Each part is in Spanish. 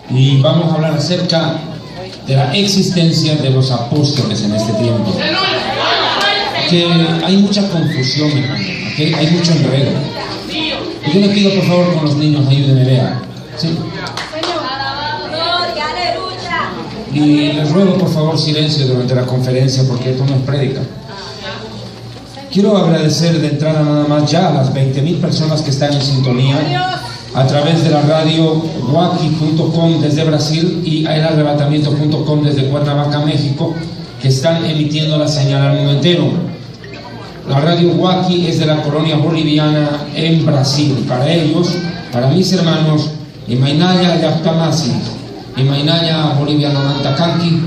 y vamos a hablar acerca de la existencia de los apóstoles en este tiempo. Que hay mucha confusión, hermano, ¿okay? Hay mucho enredo. Y yo les pido, por favor, con los niños, ayúdenme, vean. ¿Sí? Y les ruego, por favor, silencio durante la conferencia, porque esto no es prédica. Quiero agradecer de entrada nada más ya a las 20.000 personas que están en sintonía a través de la radio waki.com desde Brasil y elarrebatamiento.com desde Cuernavaca, México, que están emitiendo la señal al mundo entero. La radio Waki es de la colonia boliviana en Brasil. Para ellos, para mis hermanos, Imainaya Yactamasi, Imainaya Boliviano Mantacanqui.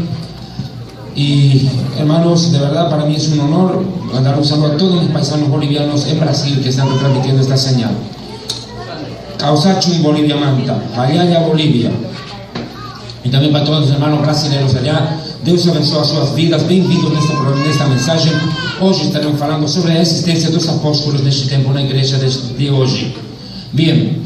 Y hermanos, de verdad para mí es un honor mandar un saludo a todos mis paisanos bolivianos en Brasil que están retransmitiendo esta señal. Causachum Bolivia Manta, Ayaya Bolivia. Y también para todos los hermanos brasileños allá. Deus abençoe as suas vidas. Bem-vindos nesta mensagem. Hoje estaremos falando sobre a existência dos apóstolos neste tempo na igreja de hoje. Bien,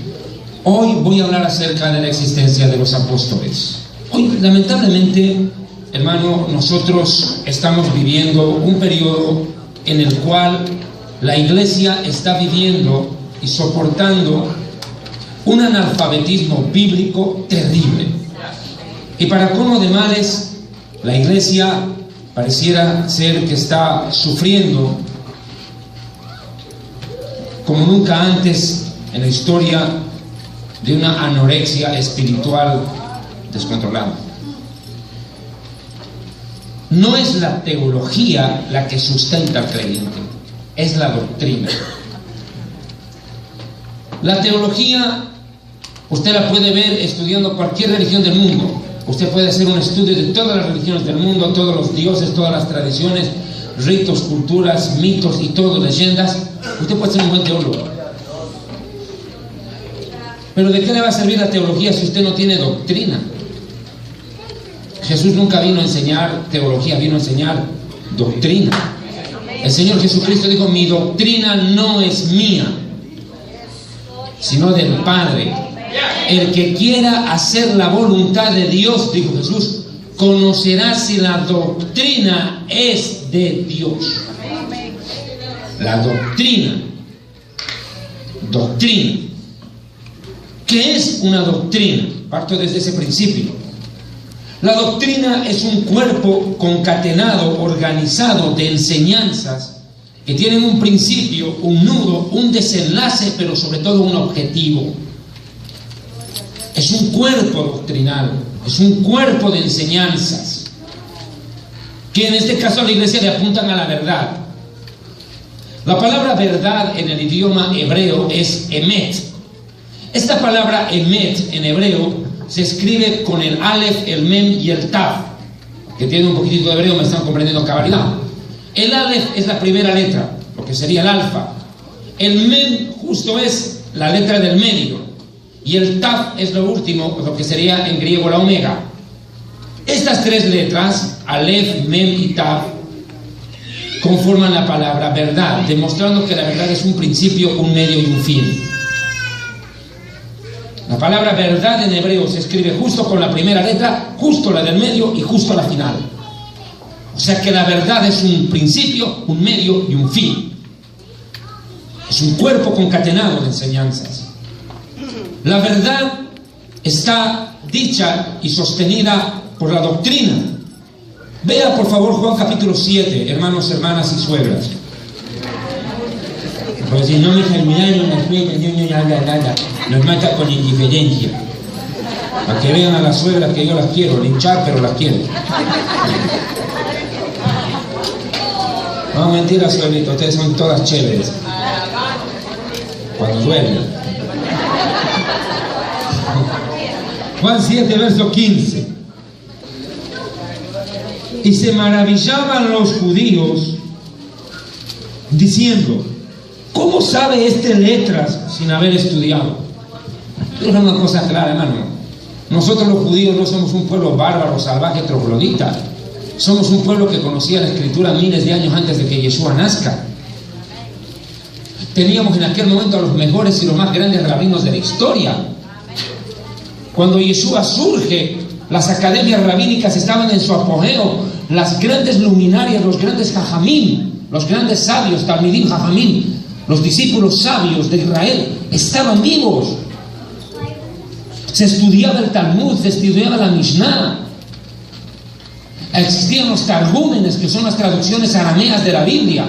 hoy voy a hablar acerca de la existencia de los apóstoles. Hoy, lamentablemente, hermano, nosotros estamos viviendo un periodo en el cual la iglesia está viviendo y soportando un analfabetismo bíblico terrible. Y para colmo de males, la iglesia pareciera ser que está sufriendo como nunca antes en la historia de una anorexia espiritual descontrolada. No es la teología la que sustenta al creyente, es la doctrina. La teología usted la puede ver estudiando cualquier religión del mundo. Usted puede hacer un estudio de todas las religiones del mundo, todos los dioses, todas las tradiciones, ritos, culturas, mitos y todo, leyendas. Usted puede ser un buen teólogo. Pero ¿de qué le va a servir la teología si usted no tiene doctrina? Jesús nunca vino a enseñar teología, vino a enseñar doctrina. El Señor Jesucristo dijo: mi doctrina no es mía, sino del Padre. El que quiera hacer la voluntad de Dios, dijo Jesús, conocerá si la doctrina es de Dios. La doctrina. Doctrina. ¿Qué es una doctrina? Parto desde ese principio. La doctrina es un cuerpo concatenado, organizado de enseñanzas que tienen un principio, un nudo, un desenlace, pero sobre todo un objetivo. Es un cuerpo doctrinal, es un cuerpo de enseñanzas que en este caso a la iglesia le apuntan a la verdad. La palabra verdad en el idioma hebreo es emet. Esta palabra emet en hebreo se escribe con el alef, el mem y el tav, que tiene un poquitito de hebreo, me están comprendiendo cabalidad. El alef es la primera letra, lo que sería el alfa. El mem justo es la letra del medio. Y el tav es lo último, lo que sería en griego la omega. Estas tres letras, alef, mem y tav, conforman la palabra verdad, demostrando que la verdad es un principio, un medio y un fin. La palabra verdad en hebreo se escribe justo con la primera letra, justo la del medio y justo la final. O sea que la verdad es un principio, un medio y un fin. Es un cuerpo concatenado de enseñanzas. La verdad está dicha y sostenida por la doctrina. Vea por favor Juan capítulo 7, hermanos, hermanas y suegras. Pues si no me terminaron las suegras, nos mata con indiferencia. Para que vean a las suegras que yo las quiero, linchar, pero las quiero. No, mentira, suegrito, ustedes son todas chéveres. Cuando duermen. Juan 7, verso 15. Y se maravillaban los judíos diciendo: ¿cómo sabe este letras sin haber estudiado? Es una cosa clara, hermano. Nosotros los judíos no somos un pueblo bárbaro, salvaje, troglodita. Somos un pueblo que conocía la escritura miles de años antes de que Yeshua nazca. Teníamos en aquel momento a los mejores y los más grandes rabinos de la historia. Cuando Yeshua surge, las academias rabínicas estaban en su apogeo. Las grandes luminarias, los grandes jajamín, los grandes sabios, talmidim jajamín, los discípulos sabios de Israel, estaban vivos. Se estudiaba el Talmud, se estudiaba la Mishnah. Existían los targúmenes, que son las traducciones arameas de la Biblia.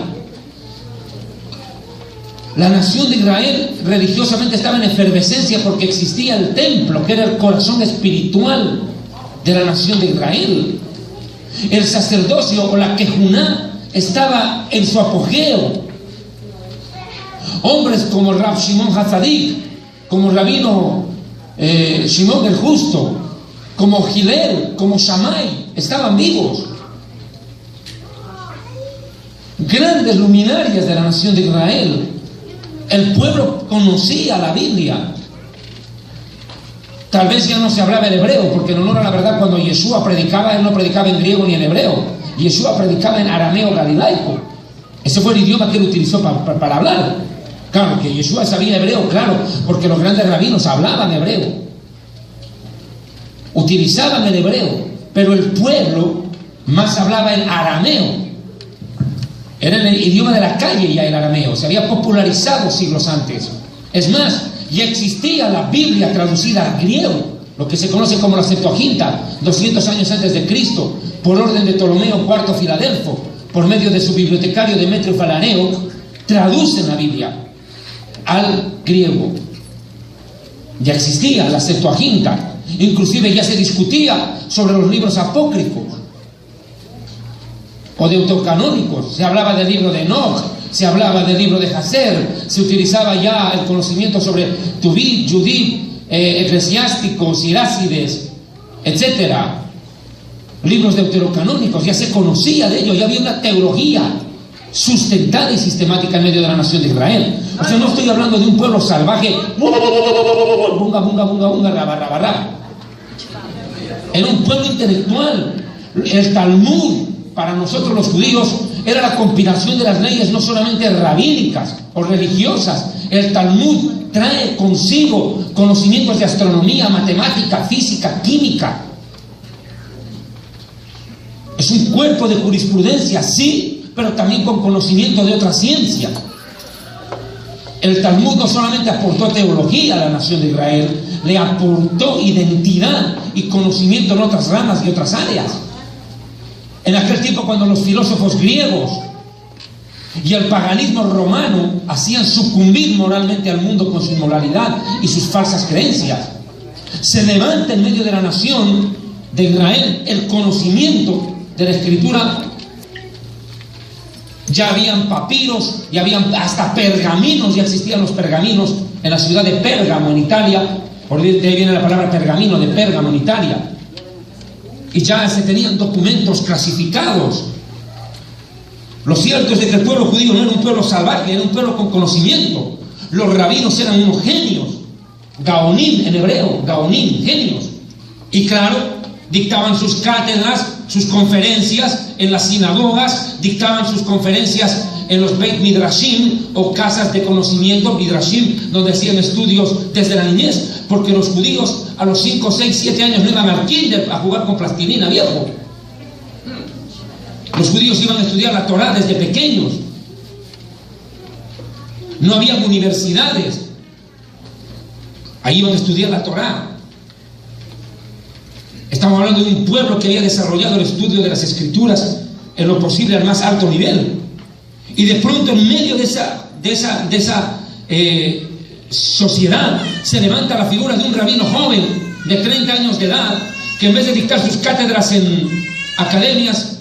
La nación de Israel religiosamente estaba en efervescencia porque existía el templo, que era el corazón espiritual de la nación de Israel. El sacerdocio o la Kejuná estaba en su apogeo. Hombres como Rab Shimon Hatzadik, como Rabino Shimon el Justo, como Gilel, como Shammai, estaban vivos. Grandes luminarias de la nación de Israel. El pueblo conocía la Biblia. Tal vez ya no se hablaba el hebreo, porque en honor a la verdad, cuando Yeshua predicaba, él no predicaba en griego ni en hebreo. Yeshua predicaba en arameo galilaico. Ese fue el idioma que él utilizó para hablar. Claro, que Yeshua sabía hebreo, claro, porque los grandes rabinos hablaban hebreo. Utilizaban el hebreo, pero el pueblo más hablaba el arameo. Era el idioma de la calle ya el arameo, se había popularizado siglos antes. Es más, ya existía la Biblia traducida al griego, lo que se conoce como la Septuaginta, 200 años antes de Cristo, por orden de Ptolomeo IV Filadelfo, por medio de su bibliotecario Demetrio Falaneo, traducen la Biblia al griego. Ya existía la Septuaginta, inclusive ya se discutía sobre los libros apócrifos o deuterocanónicos. Se hablaba del libro de Enoch, se hablaba del libro de Jaser, se utilizaba ya el conocimiento sobre Tubit, Judith, Eclesiásticos, Irácides, etc. Libros deuterocanónicos, ya se conocía de ellos, ya había una teología sustentada y sistemática en medio de la nación de Israel. O sea, no estoy hablando de un pueblo salvaje, bunga, bunga, bunga, bunga, raba, raba, raba. Era un pueblo intelectual. El Talmud, para nosotros los judíos, era la compilación de las leyes no solamente rabínicas o religiosas. El Talmud trae consigo conocimientos de astronomía, matemática, física, química. Es un cuerpo de jurisprudencia, sí, pero también con conocimiento de otra ciencia. El Talmud no solamente aportó teología a la nación de Israel, le aportó identidad y conocimiento en otras ramas y otras áreas. En aquel tiempo, cuando los filósofos griegos y el paganismo romano hacían sucumbir moralmente al mundo con su inmoralidad y sus falsas creencias, se levanta en medio de la nación de Israel el conocimiento de la escritura. Ya habían papiros, ya habían hasta pergaminos, ya existían los pergaminos en la ciudad de Pérgamo, en Italia. Por ahí viene la palabra pergamino, de Pérgamo, en Italia. Y ya se tenían documentos clasificados. Lo cierto es de que el pueblo judío no era un pueblo salvaje, era un pueblo con conocimiento. Los rabinos eran unos genios, gaonim en hebreo, gaonim, genios. Y claro, dictaban sus cátedras, sus conferencias en las sinagogas, dictaban sus conferencias en los Beit Midrashim, o casas de conocimiento, Midrashim, donde hacían estudios desde la niñez, porque los judíos a los 5, 6, 7 años no iban al kinder a jugar con plastilina, viejo. Los judíos iban a estudiar la Torá desde pequeños. No había universidades. Ahí iban a estudiar la Torá. Estamos hablando de un pueblo que había desarrollado el estudio de las escrituras en lo posible al más alto nivel. Y de pronto, en medio de esa sociedad, se levanta la figura de un rabino joven de 30 años de edad, que en vez de dictar sus cátedras en academias,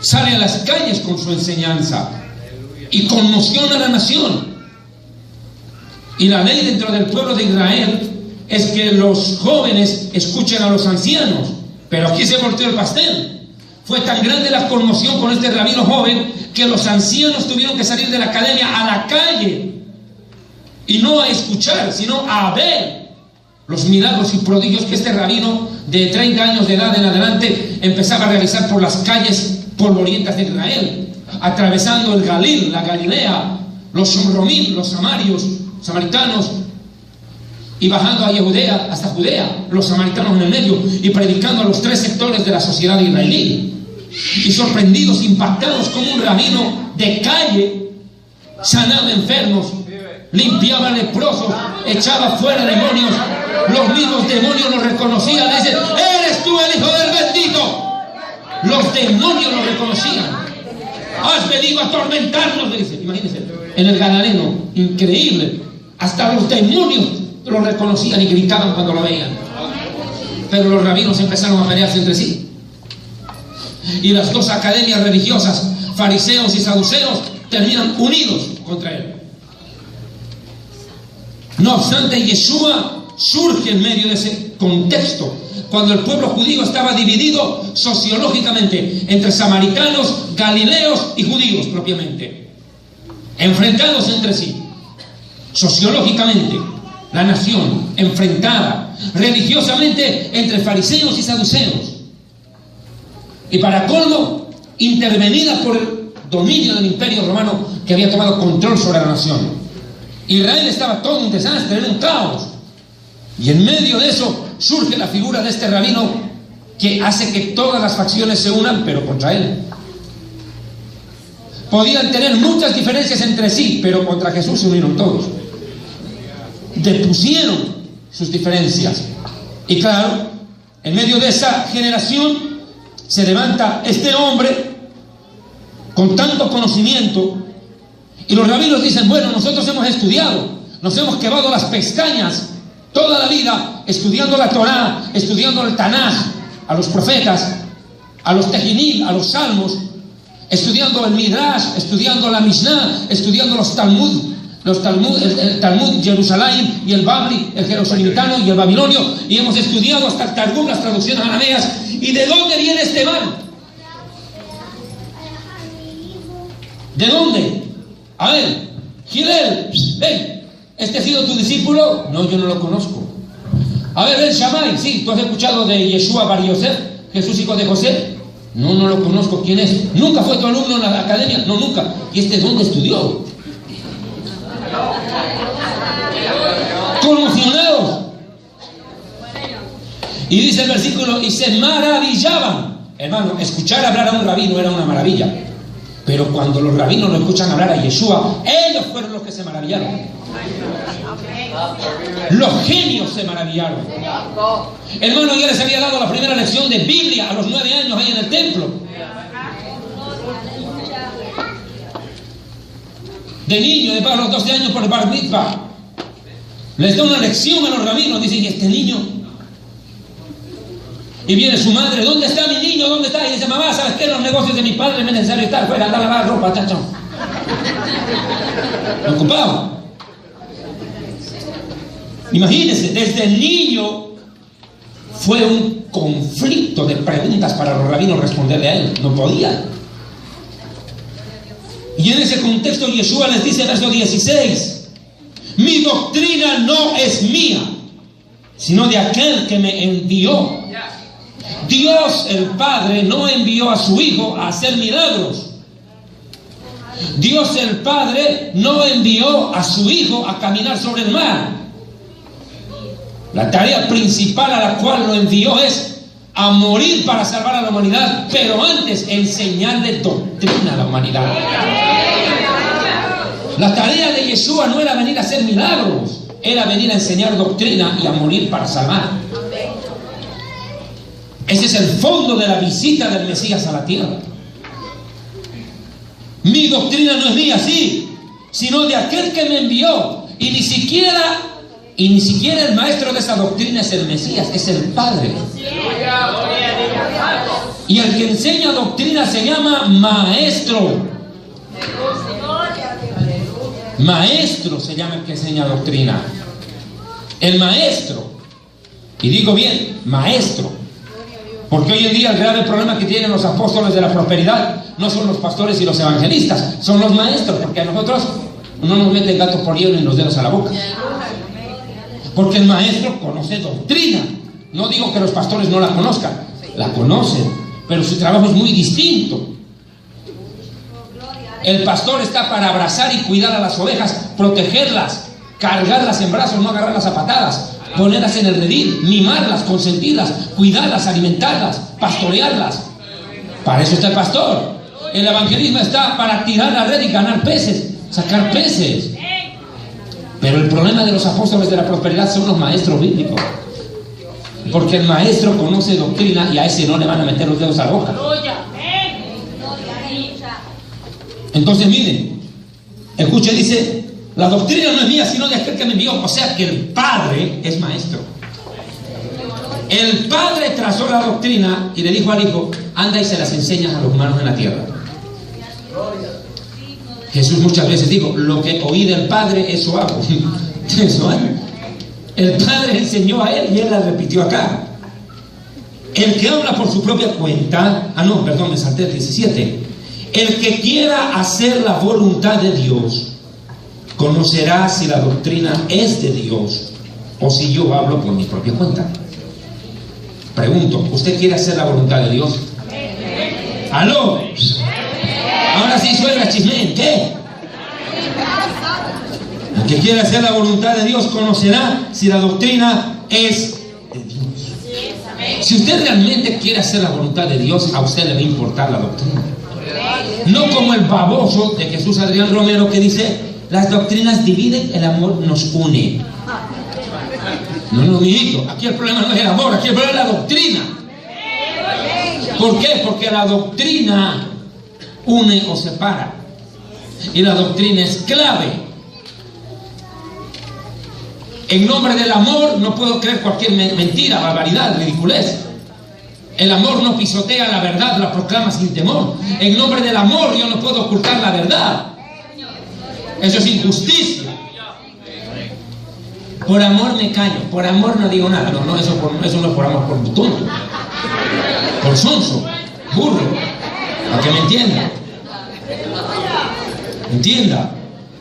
sale a las calles con su enseñanza y conmociona a la nación. Y la ley dentro del pueblo de Israel es que los jóvenes escuchen a los ancianos, pero aquí se volteó el pastel. Fue tan grande la conmoción con este rabino joven que los ancianos tuvieron que salir de la academia a la calle, y no a escuchar, sino a ver los milagros y prodigios que este rabino de 30 años de edad en adelante empezaba a realizar por las calles polvorientas de Israel, atravesando el Galil, la Galilea, los Shomromim, los samaritanos, y bajando a Judea, hasta Judea, los samaritanos en el medio, y predicando a los 3 sectores de la sociedad israelí. Y sorprendidos, impactados, como un rabino de calle sanaba enfermos, limpiaba leprosos, echaba fuera demonios. Los mismos demonios lo reconocían. Le dicen: eres tú el Hijo del Bendito. Los demonios lo reconocían. Has venido a atormentarnos, le dice. Imagínense, en el Gadareno, increíble. Hasta los demonios lo reconocían y gritaban cuando lo veían. Pero los rabinos empezaron a pelearse entre sí. Y las 2 academias religiosas, fariseos y saduceos, terminan unidos contra él. No obstante, Yeshua surge en medio de ese contexto, cuando el pueblo judío estaba dividido sociológicamente entre samaritanos, galileos y judíos propiamente, enfrentados entre sí. Sociológicamente, la nación enfrentada, religiosamente entre fariseos y saduceos, y para colmo, intervenida por el dominio del imperio romano que había tomado control sobre la nación. Israel estaba todo un desastre, era un caos. Y en medio de eso surge la figura de este rabino que hace que todas las facciones se unan, pero contra él. Podían tener muchas diferencias entre sí, pero contra Jesús se unieron todos. Depusieron sus diferencias. Y claro, en medio de esa generación se levanta este hombre con tanto conocimiento. Y los rabinos dicen: bueno, nosotros hemos estudiado, nos hemos quemado las pestañas toda la vida estudiando la Torá, estudiando el Tanaj, a los profetas, a los Tejinim, a los salmos, estudiando el Midrash, estudiando la Mishnah, estudiando los Talmud, el Talmud Jerusalén y el Babli, el Jerusalimitano y el Babilonio, y hemos estudiado hasta el Targum, las traducciones arameas. ¿Y de dónde viene este mal? ¿De dónde? A ver, Gilel, ven. ¿Este ha sido tu discípulo? No, yo no lo conozco. A ver, Ben Shammai, sí, ¿tú has escuchado de Yeshua Bar Yosef, Jesús hijo de José? No, no lo conozco. ¿Quién es? ¿Nunca fue tu alumno en la academia? No, nunca. ¿Y este dónde estudió? Conmocionados. Y dice el versículo: y se maravillaban. Hermano, escuchar hablar a un rabino era una maravilla. Pero cuando los rabinos lo escuchan hablar a Yeshua, ellos fueron los que se maravillaron. Los genios se maravillaron. Hermano, ya les había dado la primera lección de Biblia a los 9 años ahí en el templo. De niño, después a los 12 años por el Bar Mitzvah. Les da una lección a los rabinos. Dicen: ¿y este niño? Y viene su madre: ¿dónde está mi niño? ¿Dónde está? Y dice: mamá, ¿sabes qué? En los negocios de mi padre me es necesario estar fuera, andar a lavar ropa, chacho. Ocupado. Imagínense, desde el niño fue un conflicto de preguntas para los rabinos responderle a él. No podían. Y en ese contexto Yeshua les dice, verso 16: mi doctrina no es mía, sino de aquel que me envió. Dios el Padre no envió a su Hijo a hacer milagros. Dios el Padre no envió a su Hijo a caminar sobre el mar. La tarea principal a la cual lo envió es a morir para salvar a la humanidad, pero antes enseñarle doctrina a la humanidad. La tarea de Yeshua no era venir a hacer milagros, era venir a enseñar doctrina y a morir para salvar. Ese es el fondo de la visita del Mesías a la tierra. Mi doctrina no es mía, sí, sino de aquel que me envió. Y ni siquiera el maestro de esa doctrina es el Mesías, es el Padre. Y el que enseña doctrina se llama maestro. Maestro se llama el que enseña doctrina. El maestro. Y digo bien, maestro. Porque hoy en día el grave problema que tienen los apóstoles de la prosperidad no son los pastores y los evangelistas, son los maestros, porque a nosotros no nos meten gatos por hielo ni los dedos a la boca. Porque el maestro conoce doctrina. No digo que los pastores no la conozcan, la conocen, pero su trabajo es muy distinto. El pastor está para abrazar y cuidar a las ovejas, protegerlas, cargarlas en brazos, no agarrarlas a patadas, ponerlas en el redil, mimarlas, consentirlas, cuidarlas, alimentarlas, pastorearlas. Para eso está el pastor. El evangelismo está para tirar la red y ganar peces, sacar peces. Pero el problema de los apóstoles de la prosperidad son los maestros bíblicos. Porque el maestro conoce doctrina y a ese no le van a meter los dedos a la boca. Entonces miren, escuche, dice, la doctrina no es mía sino de aquel que me envió. O sea que el Padre es maestro. El Padre trazó la doctrina y le dijo al Hijo, anda y se las enseñas a los humanos en la tierra. Jesús muchas veces dijo, lo que oí del Padre, eso hago. Eso hago. El Padre enseñó a él y él la repitió acá. El que habla por su propia cuenta, me salté el 17. El que quiera hacer la voluntad de Dios, conocerá si la doctrina es de Dios o si yo hablo por mi propia cuenta. Pregunto, ¿usted quiere hacer la voluntad de Dios? ¡Aló! Ahora sí, suegra, chismén, ¿qué? El que quiera hacer la voluntad de Dios conocerá si la doctrina es de Dios. Si usted realmente quiere hacer la voluntad de Dios, a usted le va a importar la doctrina. No como el baboso de Jesús Adrián Romero que dice, las doctrinas dividen, el amor nos une. No, mijito, aquí el problema no es el amor, aquí el problema es la doctrina. ¿Por qué? Porque la doctrina une o separa. Y la doctrina es clave. En nombre del amor no puedo creer cualquier mentira, barbaridad, ridiculez. El amor no pisotea la verdad, la proclama sin temor. En nombre del amor yo no puedo ocultar la verdad. Eso es injusticia. Por amor me callo, por amor no digo nada. No, eso no es por amor, por tonto, por sonso, burro. Para que me entienda. Entienda.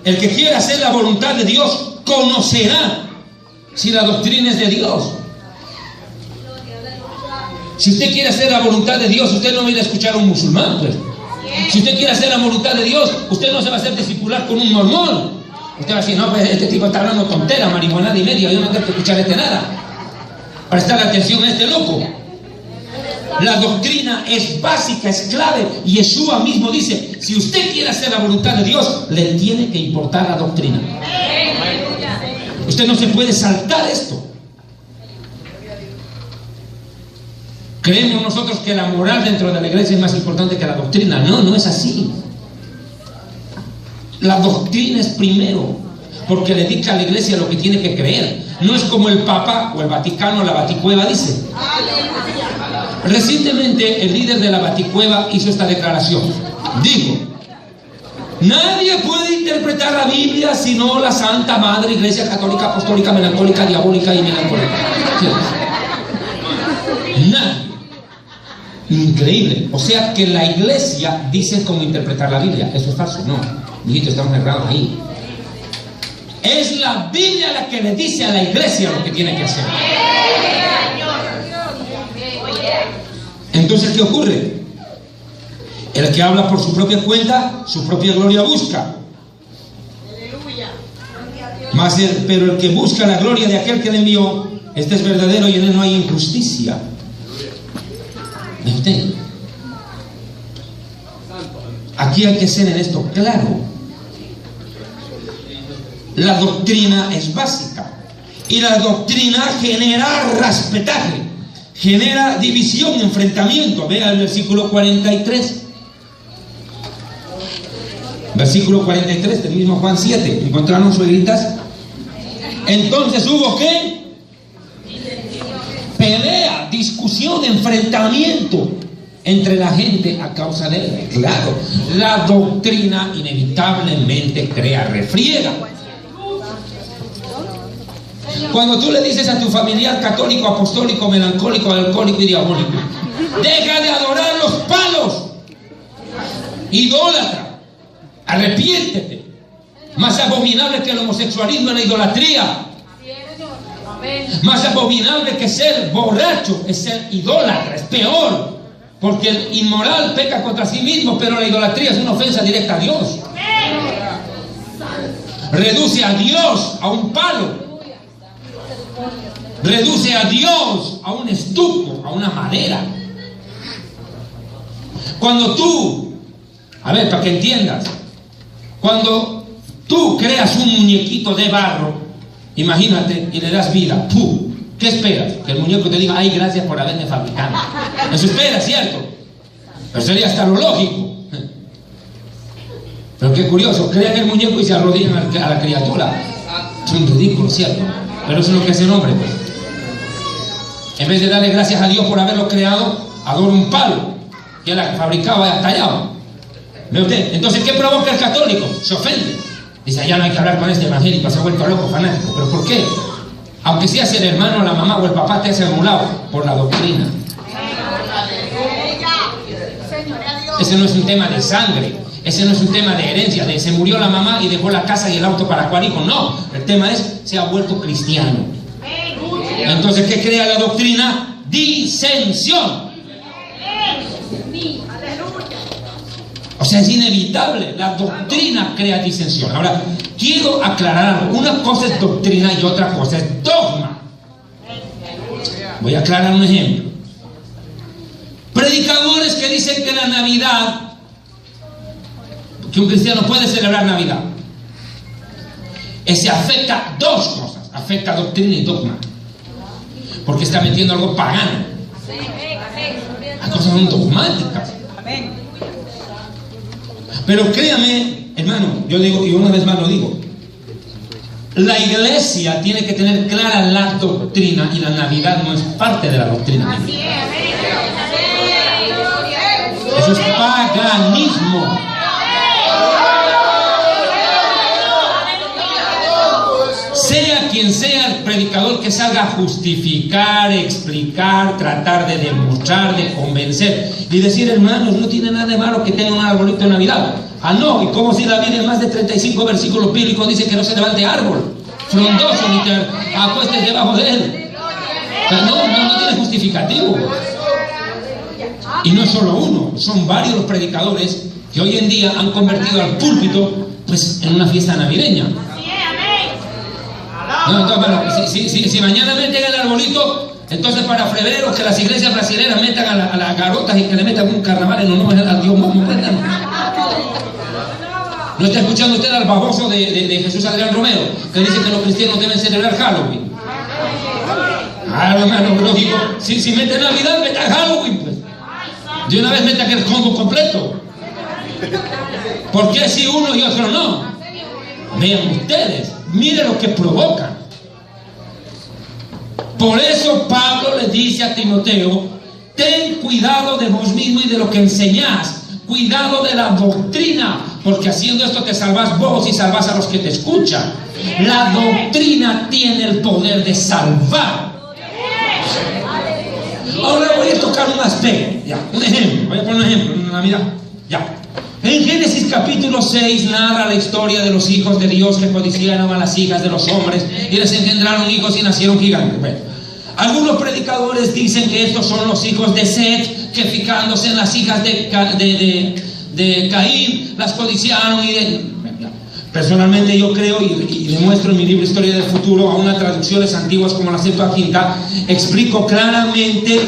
El que quiera hacer la voluntad de Dios conocerá si la doctrina es de Dios. Si usted quiere hacer la voluntad de Dios, usted no va a ir a escuchar a un musulmán, pues. Si usted quiere hacer la voluntad de Dios, usted no se va a hacer discipular con un mormón. Usted va a decir, no, pues este tipo está hablando tontera, marihuanada y media, yo no tengo que escuchar nada. Prestar atención a este loco. La doctrina es básica, es clave. Y Yeshua mismo dice, si usted quiere hacer la voluntad de Dios, le tiene que importar la doctrina. Usted no se puede saltar esto. Creemos nosotros que la moral dentro de la iglesia es más importante que la doctrina. No, no es así. La doctrina es primero, porque le dicta a la iglesia lo que tiene que creer. No es como el Papa o el Vaticano, la Baticueva dice. Recientemente el líder de la Baticueva hizo esta declaración. Dijo, nadie puede interpretar la Biblia sino la Santa Madre Iglesia Católica, Apostólica, Melancólica, Diabólica y Melancólica. Nadie. Increíble. O sea que la iglesia dice cómo interpretar la Biblia. Eso es falso. No, mijito, estamos errados ahí. Es la Biblia la que le dice a la iglesia lo que tiene que hacer. Entonces, ¿qué ocurre? El que habla por su propia cuenta, su propia gloria busca. Pero el que busca la gloria de aquel que le envió, este es verdadero y en él no hay injusticia. ¿Ve usted? Aquí hay que ser en esto claro. La doctrina es básica y la doctrina genera respetaje, genera división, enfrentamiento. Vea el versículo 43. Versículo 43 del mismo Juan 7. ¿Encontraron suegritas? Entonces hubo ¿qué? Pelea, discusión, enfrentamiento entre la gente a causa de él. Claro, la doctrina inevitablemente crea refriega. Cuando tú le dices a tu familiar católico, apostólico, melancólico, alcohólico y diabólico, deja de adorar los palos, idólatra, arrepiéntete. Más abominable que el homosexualismo es la idolatría. Más abominable que ser borracho es ser idólatra, es peor, porque el inmoral peca contra sí mismo, pero la idolatría es una ofensa directa a Dios. Reduce a Dios a un palo. Reduce a Dios a un estuco, a una madera. Cuando tú, a ver, para que entiendas, cuando tú creas un muñequito de barro, imagínate, y le das vida, ¡pum! ¿Qué esperas? Que el muñeco te diga, ay, gracias por haberme fabricado. Eso esperas, ¿cierto? Pero sería hasta lo lógico. Pero qué curioso, crean el muñeco y se arrodillan a la criatura. Es un ridículo, ¿cierto? Pero eso es lo que hace el hombre, pues. En vez de darle gracias a Dios por haberlo creado, adora un palo que él fabricaba y tallado. ¿Ve usted? Entonces, ¿qué provoca el católico? Se ofende. Dice, ya no hay que hablar con este evangélico, se ha vuelto loco, fanático. ¿Pero por qué? Aunque seas el hermano, la mamá o el papá, te hace emulado por la doctrina. Ese no es un tema de sangre, ese no es un tema de herencia, de se murió la mamá y dejó la casa y el auto para cuál hijo. No, el tema es, se ha vuelto cristiano. Entonces, ¿qué crea la doctrina? Disensión. O sea, es inevitable. La doctrina crea disensión. Ahora, quiero aclarar algo. Una cosa es doctrina y otra cosa es dogma. Voy a aclarar un ejemplo. Predicadores que dicen que la Navidad, que un cristiano puede celebrar Navidad, ese afecta dos cosas. Afecta doctrina y dogma. Porque está metiendo algo pagano. Las cosas son dogmáticas. Pero créame, hermano, yo digo, y una vez más lo digo, la iglesia tiene que tener clara la doctrina, y la Navidad no es parte de la doctrina. Eso es paganismo. Sea quien sea el predicador que salga a justificar, explicar, tratar de demostrar, de convencer y decir, hermanos, no tiene nada de malo que tenga un arbolito de Navidad. Ah, no, y como si la Biblia en más de 35 versículos bíblicos dice que no se levante árbol frondoso ni te acuestes debajo de él. No tiene justificativo. Y no es solo uno, son varios los predicadores que hoy en día han convertido al púlpito pues en una fiesta navideña. No, entonces, bueno, si mañana meten el arbolito, entonces para febrero que las iglesias brasileñas metan a las garotas y que le metan un carnaval en honor a Dios mismo. ¿No está escuchando usted al baboso de Jesús Adrián Romero, que dice que los cristianos deben celebrar Halloween? Ah, hermano, lógico. Si meten Navidad, metan Halloween, pues. De una vez metan el combo completo. ¿Por qué si uno y otro no? Vean ustedes. Mire lo que provoca. Por eso Pablo le dice a Timoteo, ten cuidado de vos mismo y de lo que enseñás. Cuidado de la doctrina, porque haciendo esto te salvás vos y salvás a los que te escuchan. La doctrina tiene el poder de salvar. Ahora voy a tocar un aspecto, ya, un ejemplo. Voy a poner un ejemplo, una Navidad. Ya. En Génesis capítulo 6 narra la historia de los hijos de Dios que codiciaron a las hijas de los hombres y les engendraron hijos y nacieron gigantes. Bueno, algunos predicadores dicen que estos son los hijos de Set, que fijándose en las hijas de Caín, las codiciaron Personalmente yo creo y demuestro en mi libro Historia del Futuro, a unas traducciones antiguas como la Septuaginta, explico claramente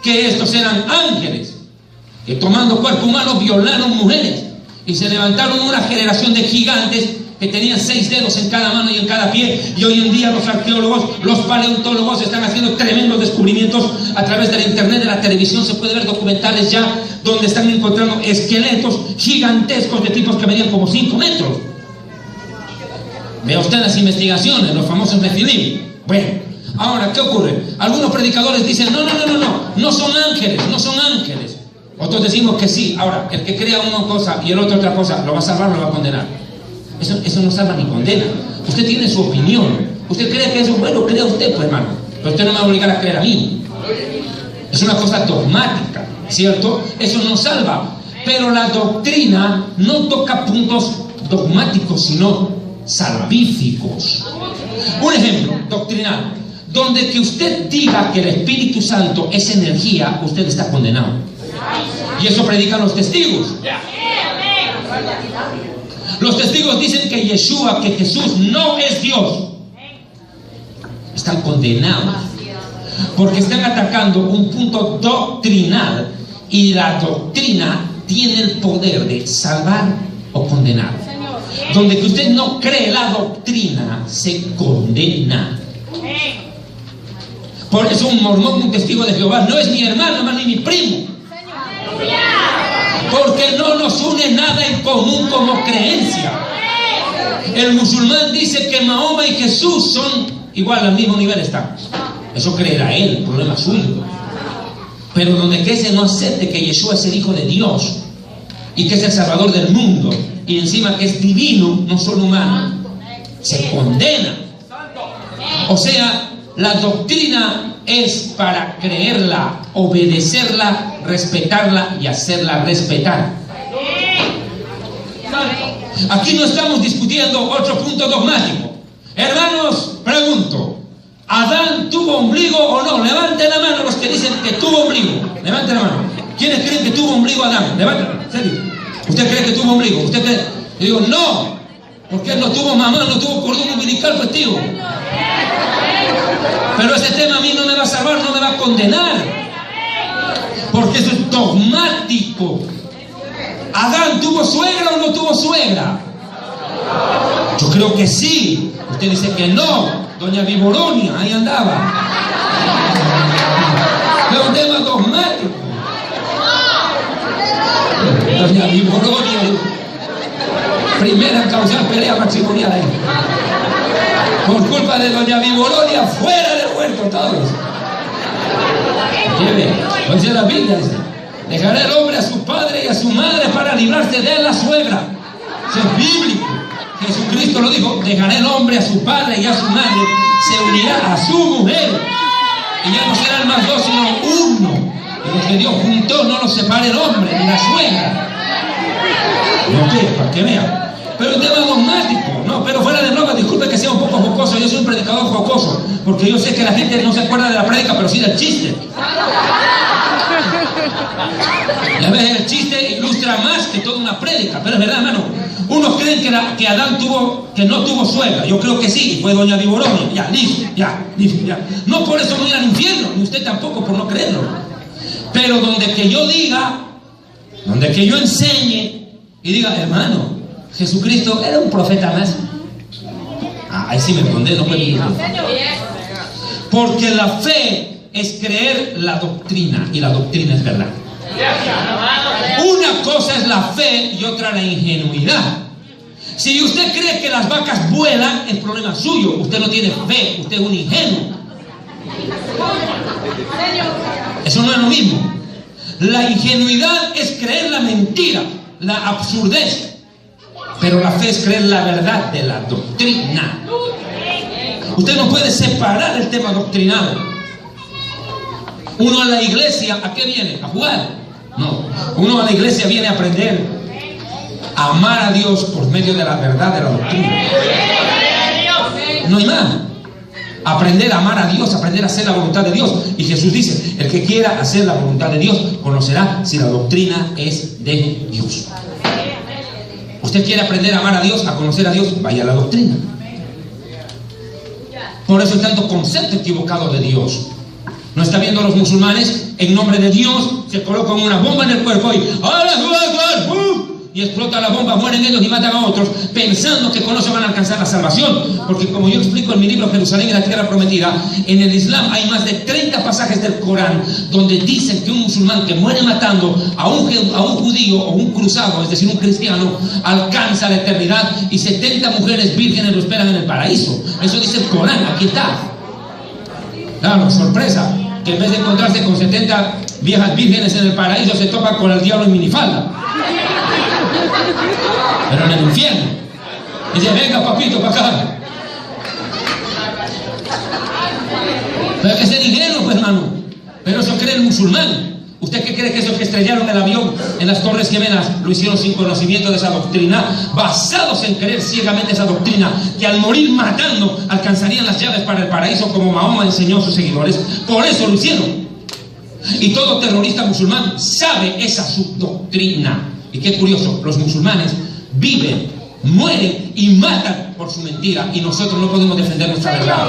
que estos eran ángeles que tomando cuerpo humano violaron mujeres y se levantaron una generación de gigantes que tenían 6 dedos en cada mano y en cada pie. Y hoy en día los arqueólogos, los paleontólogos están haciendo tremendos descubrimientos a través de la internet, de la televisión. Se puede ver documentales ya donde están encontrando esqueletos gigantescos de tipos que medían como 5 metros. Vea usted las investigaciones, los famosos Nefilim. Bueno, ahora, ¿qué ocurre? Algunos predicadores dicen, no son ángeles, no son ángeles. Otros decimos que sí. Ahora, el que crea una cosa y el otro otra cosa, ¿lo va a salvar o lo va a condenar? Eso no salva ni condena. Usted tiene su opinión. Usted cree que eso es bueno, crea usted, pues, hermano. Pero usted no me va a obligar a creer a mí. Es una cosa dogmática, ¿cierto? Eso no salva. Pero la doctrina no toca puntos dogmáticos, sino salvíficos. Un ejemplo doctrinal, donde que usted diga que el Espíritu Santo es energía, usted está condenado. Y eso predican los testigos. Los testigos dicen que Yeshua, que Jesús no es Dios. Están condenados porque están atacando un punto doctrinal, y la doctrina tiene el poder de salvar o condenar. Donde que usted no cree la doctrina, se condena. Por eso un mormón, un testigo de Jehová, no es mi hermano ni mi primo, porque no nos une nada en común como creencia. El musulmán dice que Mahoma y Jesús son igual, al mismo nivel están. Eso creerá él, el problema es suyo. Pero donde que ese no acepte que Yeshua es el Hijo de Dios y que es el Salvador del mundo, y encima que es divino, no solo humano, se condena. O sea, la doctrina es para creerla, obedecerla, respetarla y hacerla respetar. Aquí no estamos discutiendo otro punto dogmático. Hermanos, pregunto, ¿Adán tuvo ombligo o no? Levanten la mano los que dicen que tuvo ombligo. Levanten la mano. ¿Quiénes creen que tuvo ombligo Adán? Levanten. ¿Usted cree que tuvo ombligo? ¿Usted cree? Yo digo, no, porque él no tuvo mamá, no tuvo cordón umbilical, pues tío. Pero ese tema a mí no me va a salvar, no me va a condenar, porque eso es dogmático. ¿Adán tuvo suegra o no tuvo suegra? Yo creo que sí. Usted dice que no. Doña Viboronia, ahí andaba. Es un tema dogmático. Doña Viboronia, primera en causar pelea matrimonial ahí. Por culpa de Doña Viboronia, fuera del huerto todos. Oye, la Biblia dice: dejará el hombre a su padre y a su madre para librarse de la suegra. Eso es bíblico. Jesucristo lo dijo: dejará el hombre a su padre y a su madre, se unirá a su mujer, y ya no serán más dos sino uno. Y lo que Dios juntó no lo separe el hombre ni la suegra. ¿No qué? Para que vean. Pero un tema dogmático, no, pero fuera de broma, disculpe que sea un poco jocoso, yo soy un predicador jocoso, porque yo sé que la gente no se acuerda de la prédica, pero sí del chiste. Y a veces el chiste ilustra más que toda una prédica, pero es verdad, hermano. Unos creen que Adán no tuvo suegra. Yo creo que sí, y fue Doña Viboronia. Ya, listo, ya. No por eso no ir al infierno, ni usted tampoco por no creerlo. Pero donde que yo diga, donde que yo enseñe y diga, hermano, Jesucristo era un profeta más. Ahí sí me condeno, no puedo ir. Porque la fe es creer la doctrina, y la doctrina es verdad. Una cosa es la fe y otra la ingenuidad. Si usted cree que las vacas vuelan, es problema suyo. Usted no tiene fe, usted es un ingenuo. Eso no es lo mismo. La ingenuidad es creer la mentira, la absurdez. Pero la fe es creer la verdad de la doctrina. Usted no puede separar el tema doctrinal. Uno a la iglesia, ¿a qué viene? ¿A jugar? No. Uno a la iglesia viene a aprender a amar a Dios por medio de la verdad de la doctrina. No hay más. Aprender a amar a Dios, aprender a hacer la voluntad de Dios. Y Jesús dice: el que quiera hacer la voluntad de Dios conocerá si la doctrina es de Dios. Usted quiere aprender a amar a Dios, a conocer a Dios, vaya a la doctrina. Por eso hay tanto concepto equivocado de Dios. ¿No está viendo a los musulmanes? En nombre de Dios se colocan una bomba en el cuerpo y explota la bomba, mueren ellos y matan a otros, pensando que con eso van a alcanzar la salvación. Porque como yo explico en mi libro Jerusalén y la Tierra Prometida, en el Islam hay más de 30 pasajes del Corán donde dicen que un musulmán que muere matando a un judío o un cruzado, es decir, un cristiano, alcanza la eternidad, y 70 mujeres vírgenes lo esperan en el paraíso. Eso dice el Corán, aquí está. Claro, sorpresa, que en vez de encontrarse con 70 viejas vírgenes en el paraíso, se topan con el diablo en minifalda. Pero en el infierno. Dice: venga papito para acá. Pero hay que ser ingenuo, pues, hermano. Pero eso cree el musulmán. ¿Usted qué cree que esos que estrellaron el avión en las Torres Gemelas lo hicieron sin conocimiento de esa doctrina? Basados en creer ciegamente esa doctrina, que al morir matando alcanzarían las llaves para el paraíso, como Mahoma enseñó a sus seguidores. Por eso lo hicieron. Y todo terrorista musulmán sabe esa su doctrina. Y qué curioso, los musulmanes viven mueren y matan por su mentira, y nosotros no podemos defender nuestra verdad.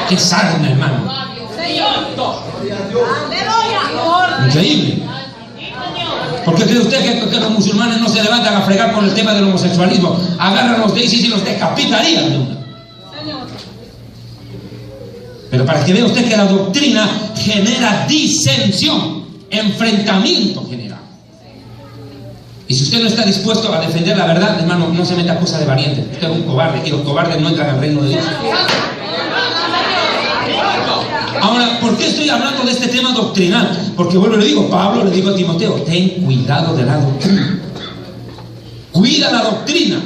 ¡Qué sarna, hermano! Increíble. ¿Por qué cree usted que los musulmanes no se levantan a fregar con el tema del homosexualismo? Agarran los gays y los decapitarían de una. Pero para que vea usted que la doctrina genera disensión, enfrentamiento genera. Y si usted no está dispuesto a defender la verdad, hermano, no se meta cosa de valiente. Usted es un cobarde, y los cobardes no entran al reino de Dios. Ahora, ¿por qué estoy hablando de este tema doctrinal? Porque bueno, le digo, Pablo le dijo a Timoteo, ten cuidado de la doctrina. Cuida la doctrina.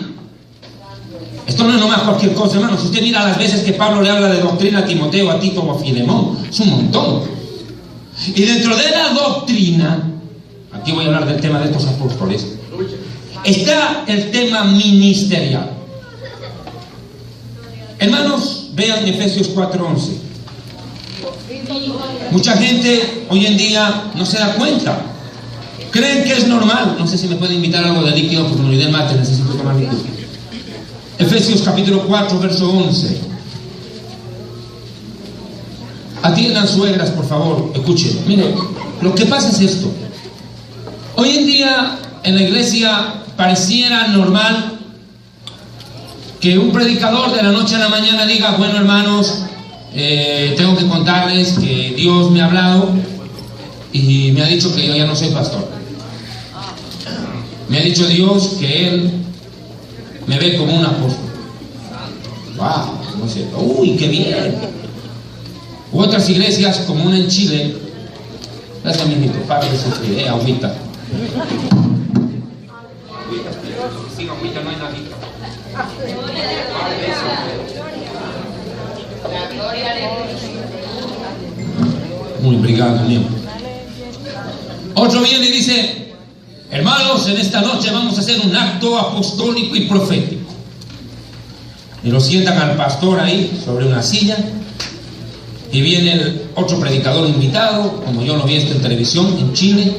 Esto no es nomás cualquier cosa, hermano. Si usted mira las veces que Pablo le habla de doctrina a Timoteo, a Tito o a Filemón, es un montón. Y dentro de la doctrina, aquí voy a hablar del tema de estos apóstoles, está el tema ministerial. Hermanos, vean Efesios 4:11. Mucha gente hoy en día no se da cuenta. Creen que es normal. No sé si me pueden invitar algo de líquido porque me olvidé el mate, necesito tomar líquido. Efesios capítulo 4, verso 11. Atiendan suegras, por favor, escuchen. Mire, lo que pasa es esto. Hoy en día en la iglesia pareciera normal que un predicador de la noche a la mañana diga, bueno, hermanos, tengo que contarles que Dios me ha hablado y me ha dicho que yo ya no soy pastor. Me ha dicho Dios que Él me ve como un apóstol. ¡Wow! No sé. ¡Uy, qué bien! U otras iglesias, como una en Chile. Gracias, mijito. Padre, se agüita. Sin agüita no hay nada. Muy obrigado, mío. Otro viene y dice, hermanos, en esta noche vamos a hacer un acto apostólico y profético. Y lo sientan al pastor ahí sobre una silla, y viene el otro predicador invitado, como yo lo he visto en televisión en Chile.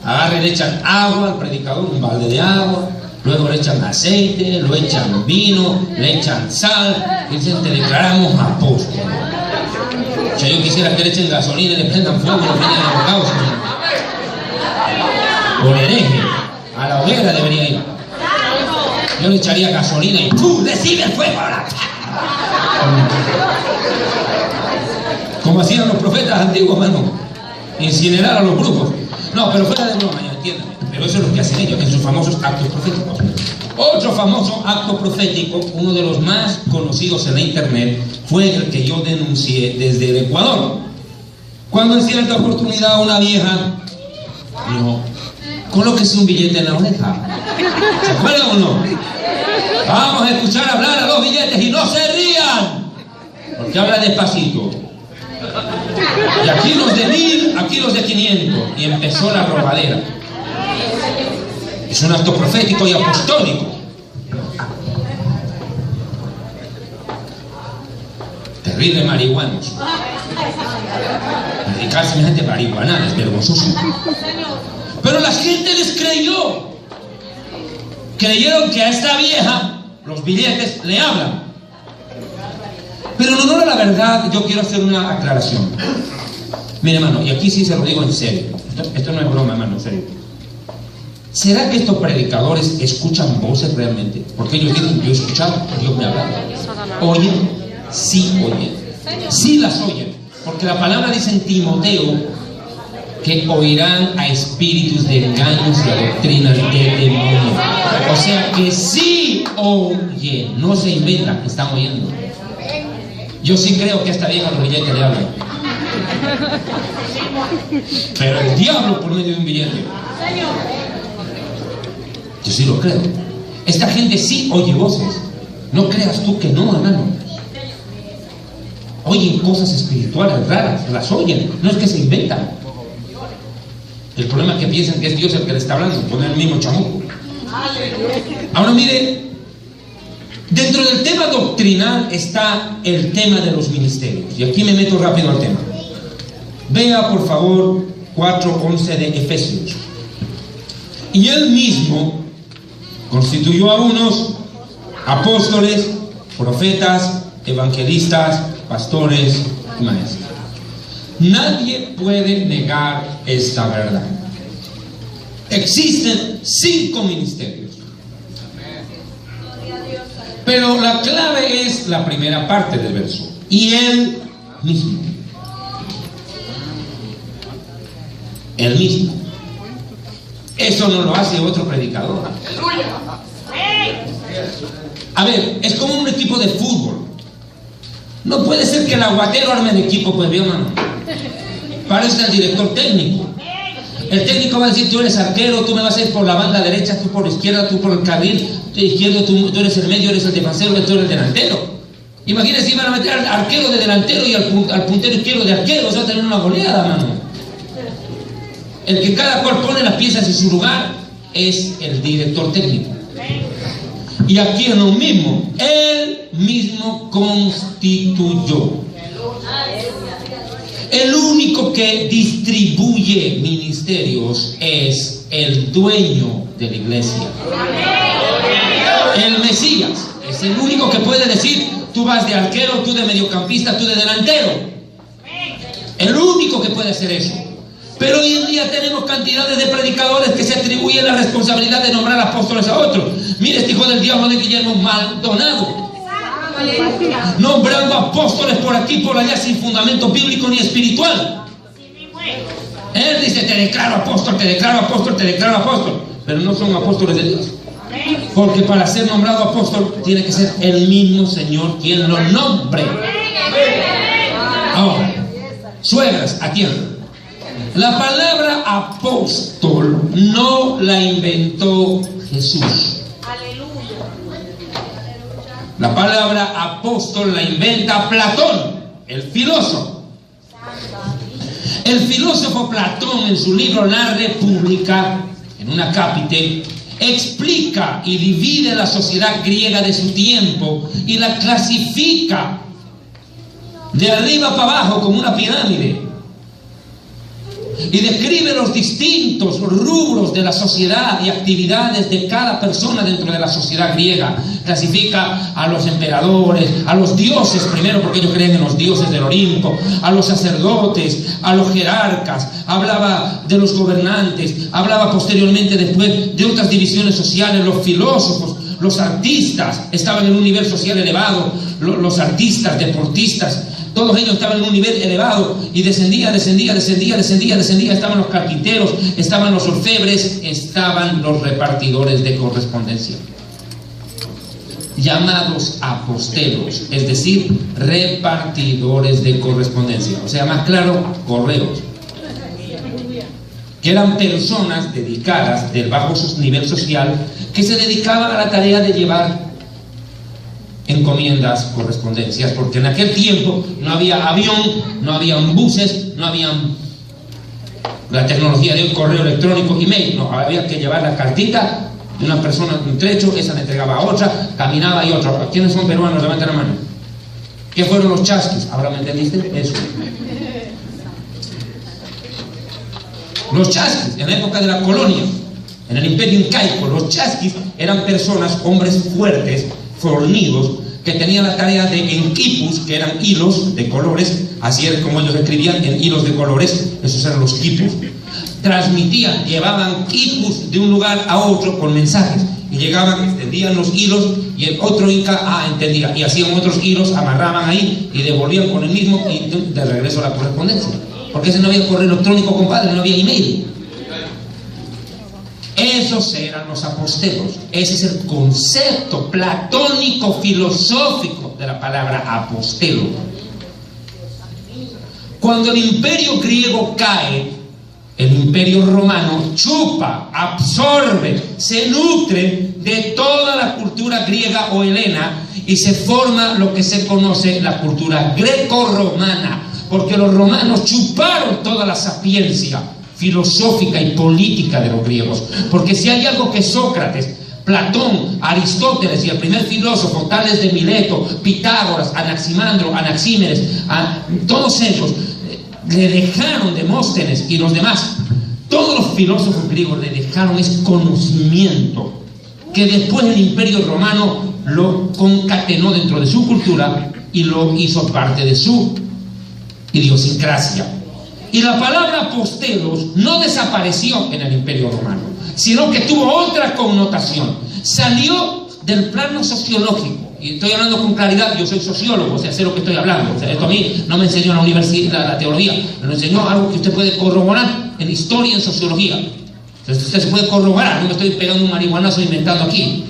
Agarran, le echan agua al predicador, un balde de agua, luego le echan aceite, le echan vino, le echan sal, y dicen, te declaramos apóstol. O sea, yo quisiera que le echen gasolina y le prendan fuego y lo prendan en el caos. Por hereje, a la hoguera debería ir. Yo le echaría gasolina y ¡pum! ¡Recibe el fuego ahora! Como hacían los profetas antiguos, hermano. Incinerar a los brujos. No, pero fuera de broma, ya entiendan. Pero eso es lo que hacen ellos en sus famosos actos proféticos. Otro famoso acto profético, uno de los más conocidos en la internet, fue el que yo denuncié desde el Ecuador. Cuando en cierta oportunidad una vieja dijo, colóquese un billete en la oreja. ¿Se acuerdan o no? Vamos a escuchar hablar a los billetes y no se rían, porque habla despacito. Y aquí los de 1000, aquí los de 500. Y empezó la robadera. Es un acto profético y apostólico. Terrible marihuanos. Predicar semejante marihuana es vergonzoso. Pero la gente les creyó. Creyeron que a esta vieja los billetes le hablan. Pero en honor a la verdad, yo quiero hacer una aclaración. Mire, hermano, y aquí sí se lo digo en serio. Esto no es broma, hermano, en serio. ¿Será que estos predicadores escuchan voces realmente? Porque ellos dicen, yo he escuchado, Dios me habla. ¿Oyen? Sí oyen. Sí las oyen. Porque la palabra dice en Timoteo que oirán a espíritus de engaños y a doctrinas de demonios. O sea que sí oyen, no se inventan, están oyendo. Yo sí creo que a esta vieja los billetes le hablan. Pero el diablo por medio de un billete. Yo sí lo creo. Esta gente sí oye voces. No creas tú que no, hermano. Oyen cosas espirituales raras, las oyen. No es que se inventan. El problema es que piensan que es Dios el que le está hablando, poner el mismo chamuco. Ahora mire, dentro del tema doctrinal está el tema de los ministerios. Y aquí me meto rápido al tema. Vea por favor 4:11 de Efesios. Y él mismo constituyó a unos apóstoles, profetas, evangelistas, pastores y maestros. Nadie puede negar esta verdad. Existen 5 ministerios. Pero la clave es la primera parte del verso. Y Él mismo. Él mismo. Eso no lo hace otro predicador. A ver, es como un equipo de fútbol. No puede ser que el aguatero arme el equipo, pues bien, hermano. Para eso está el director técnico. El técnico va a decir: tú eres arquero, tú me vas a ir por la banda derecha, tú por la izquierda, tú por el carril izquierdo, tú eres el medio, eres el defensor, tú eres el delantero. Imagínense si van a meter al arquero de delantero y al puntero izquierdo de arquero. Eso va a tener una goleada, mano. El que cada cual pone las piezas en su lugar es el director técnico. Y aquí es lo mismo. Él mismo constituyó. El único que distribuye ministerios es el dueño de la iglesia. El Mesías es el único que puede decir: tú vas de arquero, tú de mediocampista, tú de delantero. El único que puede hacer eso. Pero hoy en día tenemos cantidades de predicadores que se atribuyen la responsabilidad de nombrar apóstoles a otros. Mire este hijo del diablo de Guillermo Maldonado, nombrando apóstoles por aquí por allá sin fundamento bíblico ni espiritual. Él dice: te declaro apóstol, te declaro apóstol, te declaro apóstol. Pero no son apóstoles de Dios. Porque para ser nombrado apóstol tiene que ser el mismo Señor quien lo nombre. Ahora, suegras, atiendan. La palabra apóstol no la inventó Jesús. La palabra apóstol la inventa Platón, el filósofo. El filósofo Platón, en su libro La República, en una cápite, explica y divide la sociedad griega de su tiempo y la clasifica de arriba para abajo como una pirámide. Y describe los distintos rubros de la sociedad y actividades de cada persona dentro de la sociedad griega. Clasifica a los emperadores, a los dioses primero, porque ellos creen en los dioses del Olimpo, a los sacerdotes, a los jerarcas. Hablaba de los gobernantes, hablaba posteriormente después de otras divisiones sociales, los filósofos, los artistas estaban en un nivel social elevado, los artistas, deportistas. Todos ellos estaban en un nivel elevado y descendía, estaban los carpinteros, estaban los orfebres, estaban los repartidores de correspondencia, llamados apostelos, es decir, repartidores de correspondencia, o sea, más claro, correos, que eran personas dedicadas del bajo nivel social que se dedicaban a la tarea de llevar encomiendas, correspondencias, porque en aquel tiempo no había avión, no habían buses, no había la tecnología de un correo electrónico, email, no, había que llevar la cartita de una persona en un trecho, esa le entregaba a otra, caminaba y otra. ¿Quiénes son peruanos? Levanten la mano. ¿Qué fueron los chasquis? ¿Ahora me entendiste? Eso. Los chasquis, en la época de la colonia, en el imperio incaico, los chasquis eran personas, hombres fuertes, fornidos, que tenían la tarea de en quipus, que eran hilos de colores, así era como ellos escribían, en hilos de colores, esos eran los quipus, transmitían, llevaban quipus de un lugar a otro con mensajes, y llegaban, extendían los hilos, y el otro inca, entendía, y hacían otros hilos, amarraban ahí, y devolvían con el mismo, y de regreso a la correspondencia, porque ese no había correo electrónico, compadre, no había email. Esos eran los apostelos. Ese es el concepto platónico filosófico de la palabra apostelo. Cuando el imperio griego cae, el imperio romano chupa, absorbe, se nutre de toda la cultura griega o helena y se forma lo que se conoce la cultura greco-romana, porque los romanos chuparon toda la sapiencia filosófica y política de los griegos. Porque si hay algo que Sócrates, Platón, Aristóteles y el primer filósofo, Tales de Mileto, Pitágoras, Anaximandro, Anaxímenes, todos ellos le dejaron, Demóstenes y los demás, todos los filósofos griegos le dejaron es conocimiento. que después el Imperio Romano lo concatenó dentro de su cultura y lo hizo parte de su idiosincrasia. Y la palabra apostelos no desapareció en el Imperio Romano, sino que tuvo otra connotación. Salió del plano sociológico. Y estoy hablando con claridad, yo soy sociólogo, o sea, sé lo que estoy hablando. O sea, esto a mí no me enseñó en la universidad la teología, me lo enseñó algo que usted puede corroborar en historia, en sociología. Entonces usted se puede corroborar, no me estoy pegando un marihuanazo inventando aquí.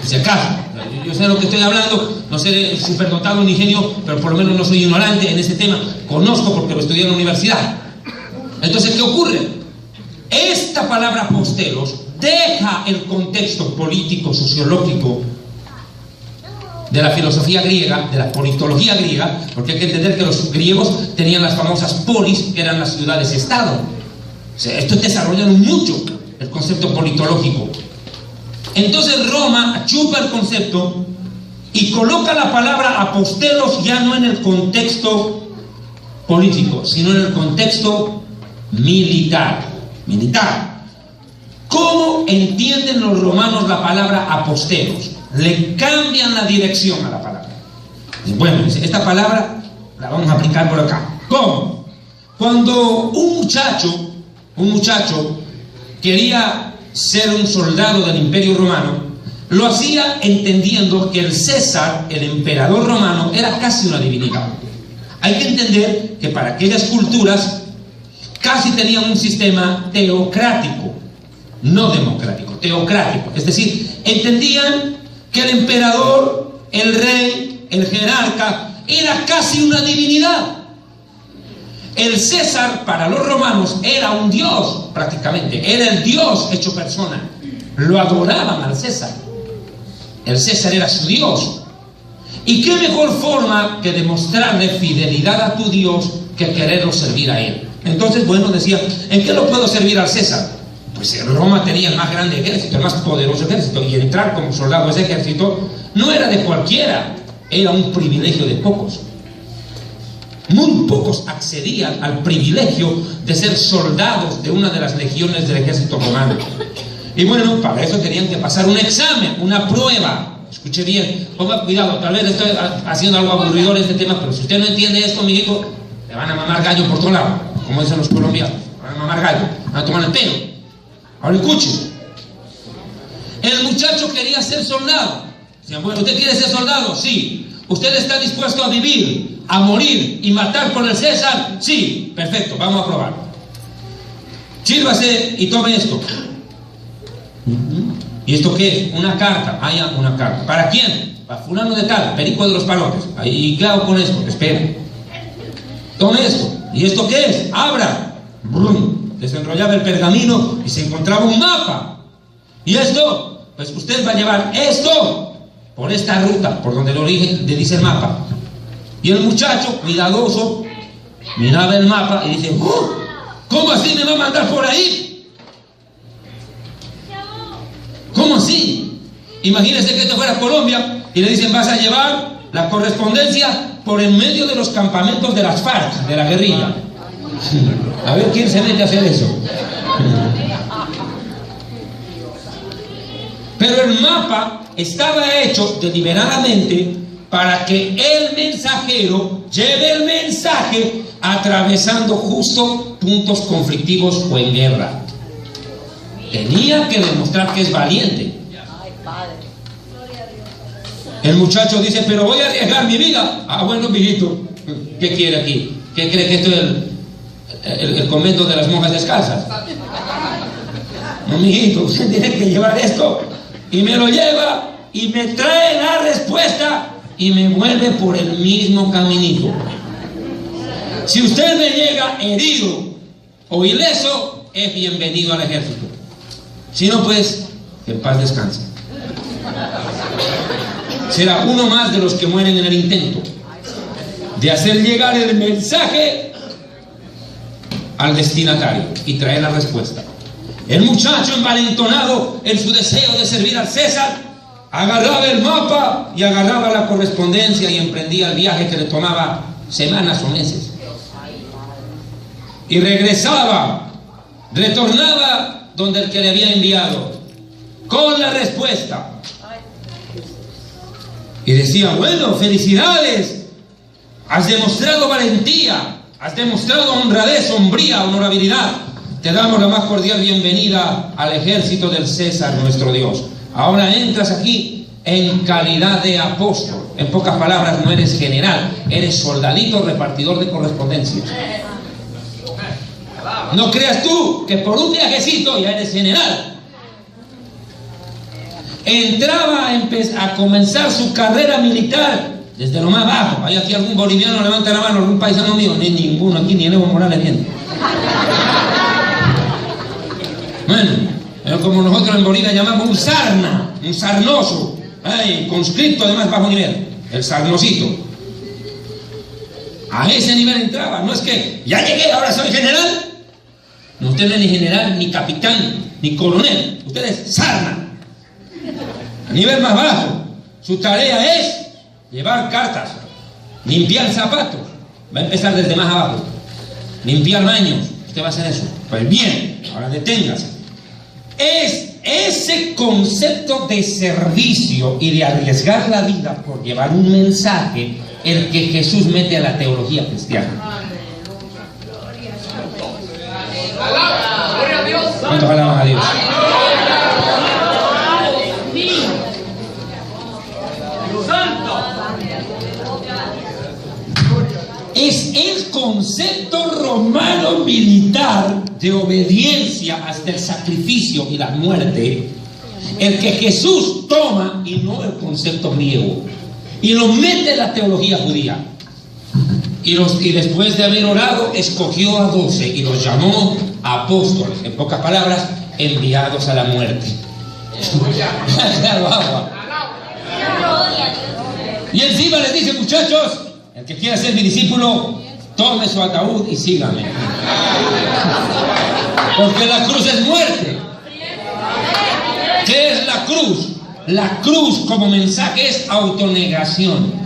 Si acaso, yo sé lo que estoy hablando, no seré superdotado ni genio, pero por lo menos no soy ignorante en ese tema, conozco porque lo estudié en la universidad. Entonces, ¿qué ocurre? Esta palabra apostelos deja el contexto político, sociológico de la filosofía griega, de la politología griega, porque hay que entender que los griegos tenían las famosas polis, que eran las ciudades-estado. O sea, esto desarrollaron mucho el concepto politológico. Entonces Roma chupa el concepto y coloca la palabra apostelos ya no en el contexto político, sino en el contexto militar. ¿Cómo entienden los romanos la palabra apostelos? Le cambian la dirección a la palabra. Bueno, esta palabra la vamos a aplicar por acá. ¿Cómo? Cuando un muchacho quería ser un soldado del Imperio Romano, lo hacía entendiendo que el César, el emperador romano, era casi una divinidad. Hay que entender que para aquellas culturas casi tenían un sistema teocrático, no democrático, teocrático. Es decir, entendían que el emperador, el rey, el jerarca, era casi una divinidad. El César para los romanos era un dios, prácticamente, era el dios hecho persona. Lo adoraban al César. El César era su dios. ¿Y qué mejor forma que demostrarle fidelidad a tu Dios que quererlo servir a él? Entonces, bueno, decía, ¿en qué lo puedo servir al César? Pues en Roma tenía el más grande ejército, el más poderoso ejército, y entrar como soldado a ese ejército no era de cualquiera, era un privilegio de pocos. Muy pocos accedían al privilegio de ser soldados de una de las legiones del ejército romano. Y bueno, para eso tenían que pasar un examen, una prueba. Escuche bien, ponga cuidado, tal vez estoy haciendo algo aburridor en este tema, pero si usted no entiende esto, amiguito, le van a mamar gallo por todo lado, como dicen los colombianos, le van a mamar gallo, van a tomar el pelo. Ahora escuche, el muchacho quería ser soldado. Decían, bueno, ¿usted quiere ser soldado? Sí. ¿Usted está dispuesto a vivir, a morir y matar por el César? Sí. Perfecto, vamos a probar. Sírvase y tome esto. ¿Y esto qué es? Una carta. Ah, ya, una carta. ¿Para quién? Para fulano de tal, Perico de los Palotes. ¿Y qué hago con esto? Espere. Tome esto. ¿Y esto qué es? Abra. Brum. Desenrollaba el pergamino y se encontraba un mapa. ¿Y esto? Pues usted va a llevar esto por esta ruta, por donde le dice el mapa. Y el muchacho, cuidadoso, miraba el mapa y dice, ¿cómo así me va a mandar por ahí? ¿Cómo así? Imagínese que esto fuera Colombia y le dicen, vas a llevar la correspondencia por en medio de los campamentos de las FARC, de la guerrilla. A ver quién se mete a hacer eso. Pero el mapa estaba hecho deliberadamente para que el mensajero lleve el mensaje atravesando justo puntos conflictivos o en guerra. Tenía que demostrar que es valiente. El muchacho dice, pero voy a arriesgar mi vida. Ah, bueno, mijito, ¿qué quiere aquí? ¿Qué cree que esto es el convento de las monjas descalzas? No, mijito, usted tiene que llevar esto. Y me lo lleva y me trae la respuesta y me vuelve por el mismo caminito. Si usted me llega herido o ileso, es bienvenido al ejército. Si no, pues, que en paz descanse. Será uno más de los que mueren en el intento de hacer llegar el mensaje al destinatario y traer la respuesta. El muchacho, envalentonado en su deseo de servir al César, agarraba el mapa y agarraba la correspondencia y emprendía el viaje que le tomaba semanas o meses. Y regresaba, retornaba donde el que le había enviado. con la respuesta. Y decía, bueno, felicidades, has demostrado valentía, has demostrado honradez, hombría, honorabilidad. Te damos la más cordial bienvenida al ejército del César, nuestro Dios. Ahora entras aquí en calidad de apóstol. En pocas palabras, no eres general, eres soldadito repartidor de correspondencias. No creas tú que por un viajecito ya eres general. Entraba a comenzar su carrera militar desde lo más bajo. Hay aquí algún boliviano, levanta la mano, algún paisano mío. Ni ninguno aquí, ni Evo Morales viene. Bueno, como nosotros en Bolivia llamamos un sarna, un sarnoso, conscripto de más bajo nivel, el sarnosito. A ese nivel entraba. No es que ya llegué, ahora soy general. No, usted no es ni general, ni capitán, ni coronel. Usted es sarna. A nivel más bajo, su tarea es llevar cartas, limpiar zapatos. Va a empezar desde más abajo. Limpiar baños. Usted va a hacer eso. Pues bien, ahora deténgase. Es ese concepto de servicio y de arriesgar la vida por llevar un mensaje el que Jesús mete a la teología cristiana. ¿Cuántos alaban a Dios? Es el concepto romano militar de obediencia hasta el sacrificio y la muerte el que Jesús toma, y no el concepto griego, y lo mete en la teología judía. Y después de haber orado, escogió a 12 y los llamó apóstoles. En pocas palabras, enviados a la muerte. Y encima les dice, muchachos, el que quiera ser mi discípulo, tome su ataúd y sígame. Porque la cruz es muerte. ¿Qué es la cruz? La cruz como mensaje es autonegación.